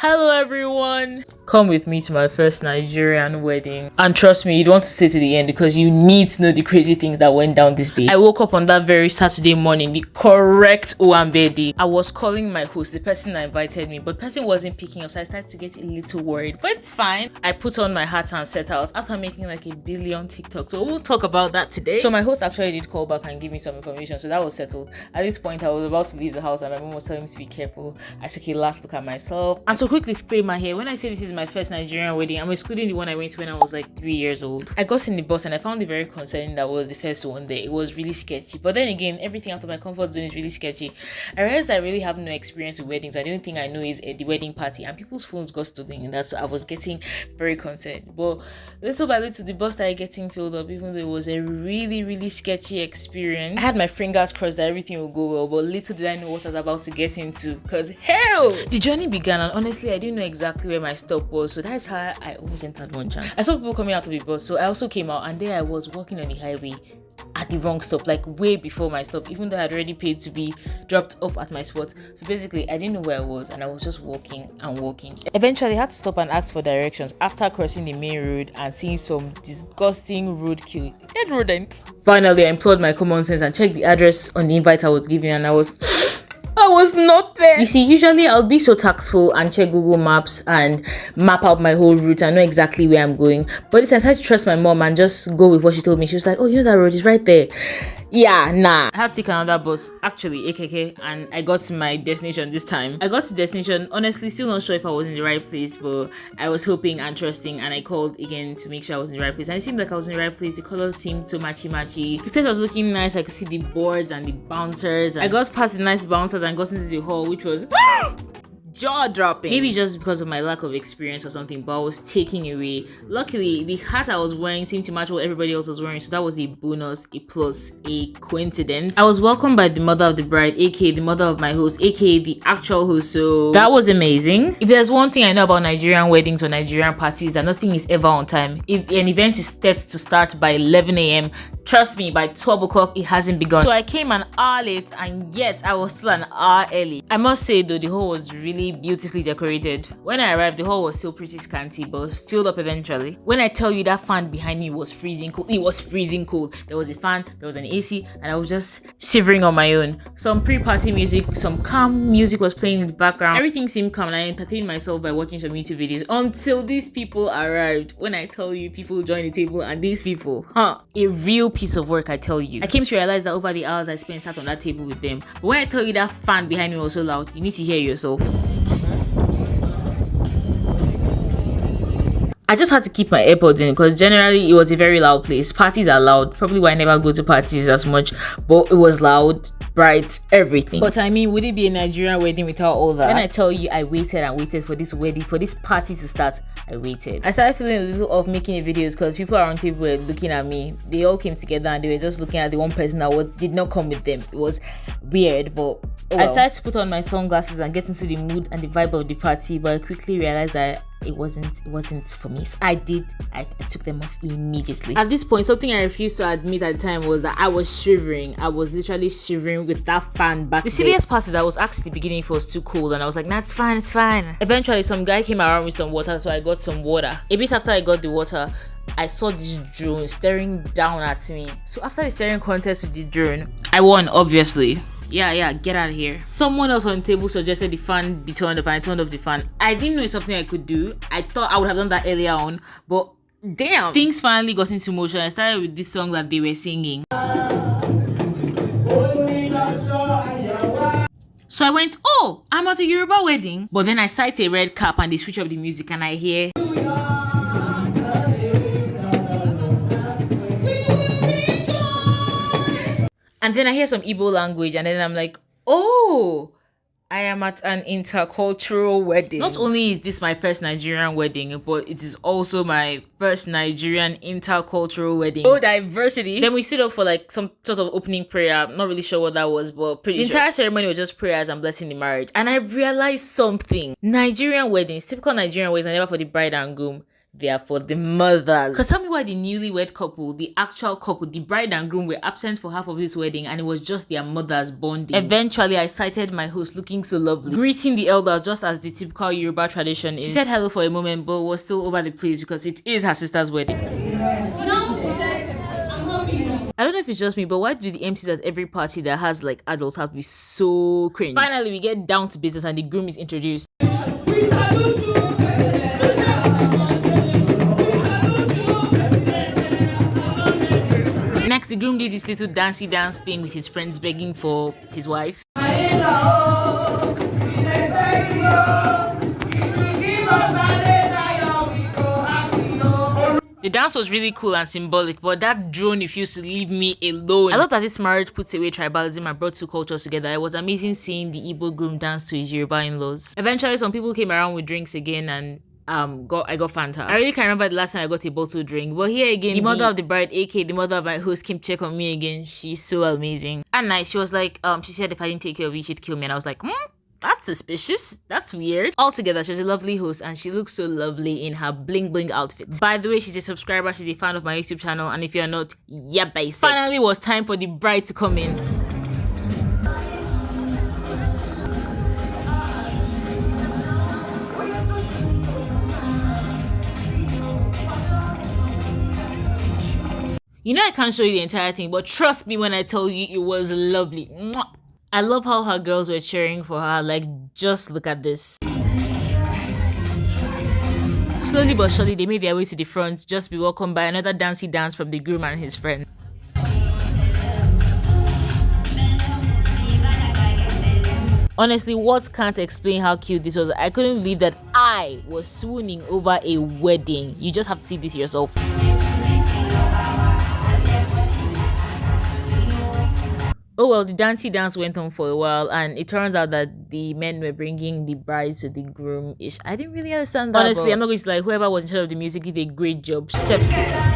Hello everyone! Come with me to my first Nigerian wedding. And trust me, you don't want to stay to the end because you need to know the crazy things that went down this day. I woke up on that very Saturday morning, the correct Owambedi. I was calling my host, the person that invited me, but the person wasn't picking up, so I started to get a little worried. But it's fine. I put on my hat and set out after making like a billion TikToks. So we'll talk about that today. So my host actually did call back and give me some information, so that was settled. At this point, I was about to leave the house and my mom was telling me to be careful. I took a last look at myself. And so quick disclaimer here, when I say this is my first Nigerian wedding, I'm excluding the one I went to when I was like 3 years old. I got in the bus and I found it very concerning that was the first one there. It was really sketchy. But then again, everything out of my comfort zone is really sketchy. I realized I really have no experience with weddings. The only thing I know is the wedding party, and people's phones got stolen, and that's I was getting very concerned. But little by little, the bus started getting filled up, even though it was a really sketchy experience. I had my fingers crossed that everything would go well, but little did I know what I was about to get into, because hell! The journey began, and honestly, I didn't know exactly where my stop was, so that's how I always entered one chance. I saw people coming out of the bus, so I also came out, and there I was walking on the highway at the wrong stop, like way before my stop, even though I had already paid to be dropped off at my spot. So basically, I didn't know where I was, and I was just walking and walking. Eventually, I had to stop and ask for directions after crossing the main road and seeing some disgusting roadkill, dead rodents. Finally, I employed my common sense and checked the address on the invite I was given, and I was not there. You see, usually I'll be so tactful and check Google Maps and map out my whole route and know exactly where I'm going. But this time I tried to trust my mom and just go with what she told me. She was like, oh, you know that road is right there. Yeah, nah. I had to take another bus, actually, AKK, and I got to my destination this time. I got to the destination, honestly, still not sure if I was in the right place, but I was hoping and trusting, and I called again to make sure I was in the right place. And it seemed like I was in the right place. The colors seemed so matchy. The place was looking nice. I could see the boards and the bouncers. I got past the nice bouncers and got into the hall, which was jaw-dropping. Maybe just because of my lack of experience or something, but I was taking away. Luckily, the hat I was wearing seemed to match what everybody else was wearing, so that was a bonus, a plus, a coincidence. I was welcomed by the mother of the bride, aka the mother of my host, aka the actual host, so that was amazing. If there's one thing I know about Nigerian weddings or Nigerian parties, that nothing is ever on time. If an event is set to start by 11 a.m., trust me, by 12 o'clock, it hasn't begun. So I came an hour late, and yet I was still an hour early. I must say though, the hall was really beautifully decorated. When I arrived, the hall was still pretty scanty, but filled up eventually. When I tell you that fan behind me was freezing cold, it was freezing cold. There was a fan, there was an AC, and I was just shivering on my own. Some pre-party music, some calm music was playing in the background. Everything seemed calm, and I entertained myself by watching some YouTube videos until these people arrived. When I tell you, people joined the table, and these people, a real piece of work, I tell you. I came to realize that over the hours I spent sat on that table with them. But when I tell you that fan behind me was so loud, you need to hear yourself. I just had to keep my AirPods in because generally it was a very loud place. Parties are loud. Probably why I never go to parties as much, but it was loud, bright, everything. But I mean, would it be a Nigerian wedding without all that? When I tell you I waited and waited for this wedding, for this party to start, I waited. I started feeling a little off making the videos because people around the table were looking at me. They all came together and they were just looking at the one person that did not come with them. It was weird, but oh well. I started to put on my sunglasses and get into the mood and the vibe of the party, but I quickly realized that it wasn't for me. So I took them off immediately. At this point, something I refused to admit at the time was that I was shivering. I was literally shivering with that fan back. The serious part is I was asked at the beginning if it was too cold, and I was like, nah, it's fine. Eventually, some guy came around with some water, so I got some water. A bit after I got the water, I saw this drone staring down at me. So after the staring contest with the drone, I won, obviously. Yeah, get out of here. Someone else on the table suggested the fan be turned off, and I turned off the fan. I didn't know it's something I could do. I thought I would have done that earlier on, but damn. Things finally got into motion. I started with this song that they were singing. So I went, oh, I'm at a Yoruba wedding. But then I sight a red cap and they switch up the music and I hear... And then I hear some Igbo language, and then I'm like, oh, I am at an intercultural wedding. Not only is this my first Nigerian wedding, but it is also my first Nigerian intercultural wedding. Oh, diversity. Then we stood up for like some sort of opening prayer. I'm not really sure what that was, but pretty sure. The entire ceremony was just prayers and blessing the marriage. And I realized something. Nigerian weddings, typical Nigerian weddings are never for the bride and groom. They are for the mothers. Because tell me why the newlywed couple, the actual couple, the bride and groom were absent for half of this wedding and it was just their mothers bonding. Eventually, I sighted my host looking so lovely, greeting the elders just as the typical Yoruba tradition is. She said hello for a moment but was still over the place because it is her sister's wedding. I don't know if it's just me, but why do the MCs at every party that has like adults have to be so cringe? Finally, we get down to business and the groom is introduced. We salute you. Next, the groom did this little dancey dance thing with his friends begging for his wife. The dance was really cool and symbolic, but that drone refused to leave me alone. I love that this marriage puts away tribalism and brought two cultures together. It was amazing seeing the Igbo groom dance to his Yoruba in-laws. Eventually, some people came around with drinks again and I got Fanta. I really can't remember the last time I got a bottled drink, but here again, the mother of the bride, aka the mother of my host, came check on me again. She's so amazing. And nice. She was like, she said if I didn't take care of you, she'd kill me. And I was like, that's suspicious. That's weird. Altogether, she was a lovely host and she looks so lovely in her bling bling outfit. By the way, she's a subscriber. She's a fan of my YouTube channel. And if you're not, yeah, basic. Finally, it was time for the bride to come in. You know I can't show you the entire thing, but trust me when I tell you it was lovely. Mwah. I love how her girls were cheering for her. Like, just look at this. Slowly but surely, they made their way to the front, just be welcomed by another dancey dance from the groom and his friend. Honestly, words can't explain how cute this was. I couldn't believe that I was swooning over a wedding. You just have to see this yourself. Oh well, the dancey dance went on for a while and it turns out that the men were bringing the bride to the groom ish. I didn't really understand that. Honestly, I'm not going to lie, whoever was in charge of the music did a great job. Chef's kiss.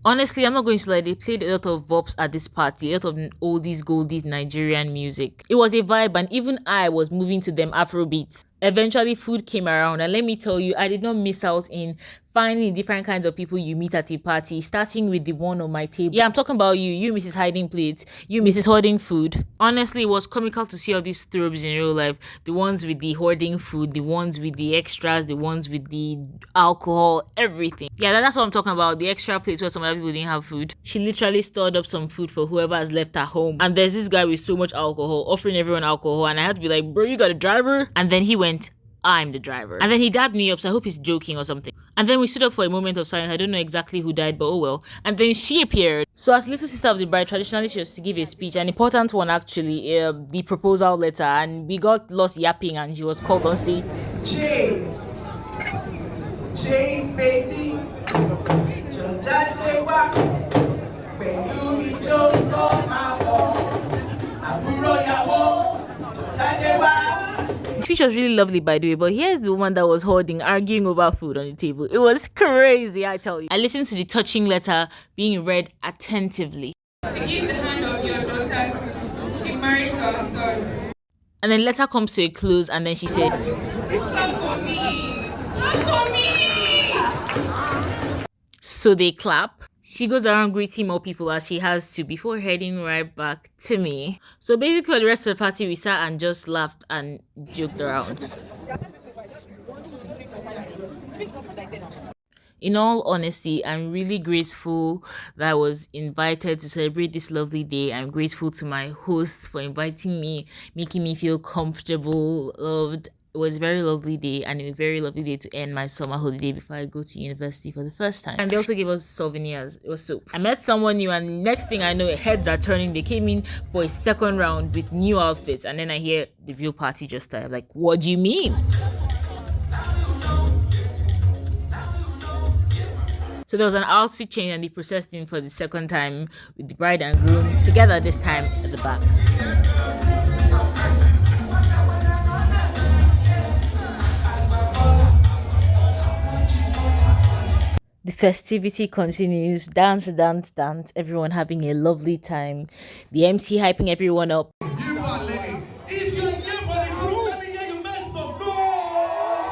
Honestly, I'm not going to lie, they played a lot of vops at this party, a lot of oldies goldies Nigerian music. It was a vibe and even I was moving to them Afrobeats. Eventually, food came around and let me tell you, I did not miss out in finding different kinds of people you meet at a party, starting with the one on my table. Yeah, I'm talking about you Mrs. Hiding Plates, you Mrs. Hoarding Food. Honestly, it was comical to see all these throbes in real life. The ones with the hoarding food, the ones with the extras, the ones with the alcohol, everything. Yeah, that's what I'm talking about, the extra plates where some other people didn't have food. She literally stored up some food for whoever has left at home. And there's this guy with so much alcohol, offering everyone alcohol, and I had to be like, bro, you got a driver? And then he went, I'm the driver. And then he dabbed me up, so I hope he's joking or something. And then we stood up for a moment of silence. I don't know exactly who died, but oh well. And then she appeared. So as little sister of the bride, traditionally she was to give a speech, an important one actually, the proposal letter. And we got lost yapping and she was called on stage. James, baby. The speech was really lovely, by the way, but here's the woman that was hoarding, arguing over food on the table. It was crazy, I tell you. I listened to the touching letter being read attentively. To give the hand of your daughter to be married to our son. And then letter comes to a close, and then she said, "Clap for me! Clap for me!" So they clap. She goes around greeting more people as she has to before heading right back to me. So basically for the rest of the party, we sat and just laughed and joked around. In all honesty, I'm really grateful that I was invited to celebrate this lovely day. I'm grateful to my host for inviting me, making me feel comfortable, loved. It was a very lovely day and a very lovely day to end my summer holiday before I go to university for the first time. And they also gave us souvenirs. It was soap. I met someone new and next thing I know, heads are turning. They came in for a second round with new outfits and then I hear the real party just started. Like, what do you mean? So there was an outfit change and they processed him for the second time with the bride and groom together this time at the back. The festivity continues, dance, dance, dance, everyone having a lovely time. The MC hyping everyone up. If you're here for the group, let me hear you make some noise.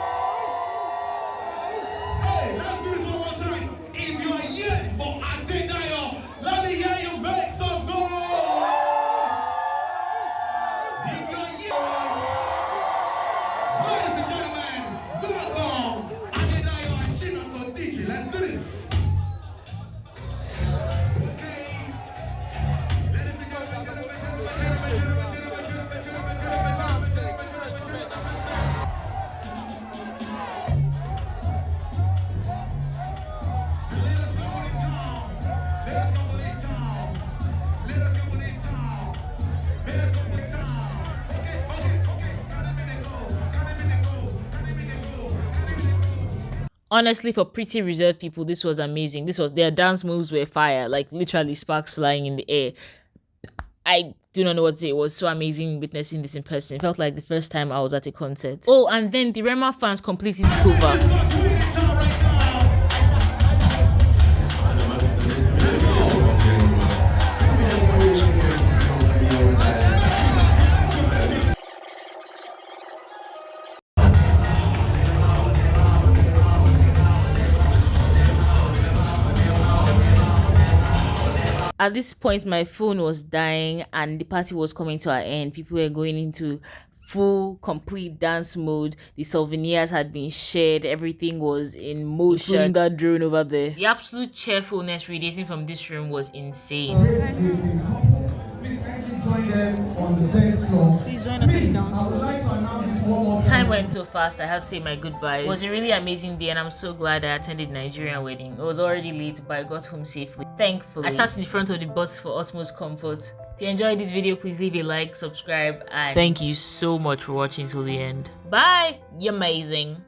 Honestly, for pretty reserved people, this was amazing. Their dance moves were fire, like literally sparks flying in the air. I do not know what to say. It was so amazing witnessing this in person. It felt like the first time I was at a concert. Oh, and then the Rema fans completely took over. At this point, my phone was dying and the party was coming to an end. People were going into full, complete dance mode. The souvenirs had been shared. Everything was in motion. Including that drone over there. The absolute cheerfulness radiating from this room was insane. Please join us on the dance floor. Time went so fast, I had to say my goodbyes. It was a really amazing day and I'm so glad I attended Nigerian wedding. It was already late, but I got home safely. Thankfully. I sat in the front of the bus for utmost comfort. If you enjoyed this video, please leave a like, subscribe, and thank you so much for watching till the end. Bye! You're amazing.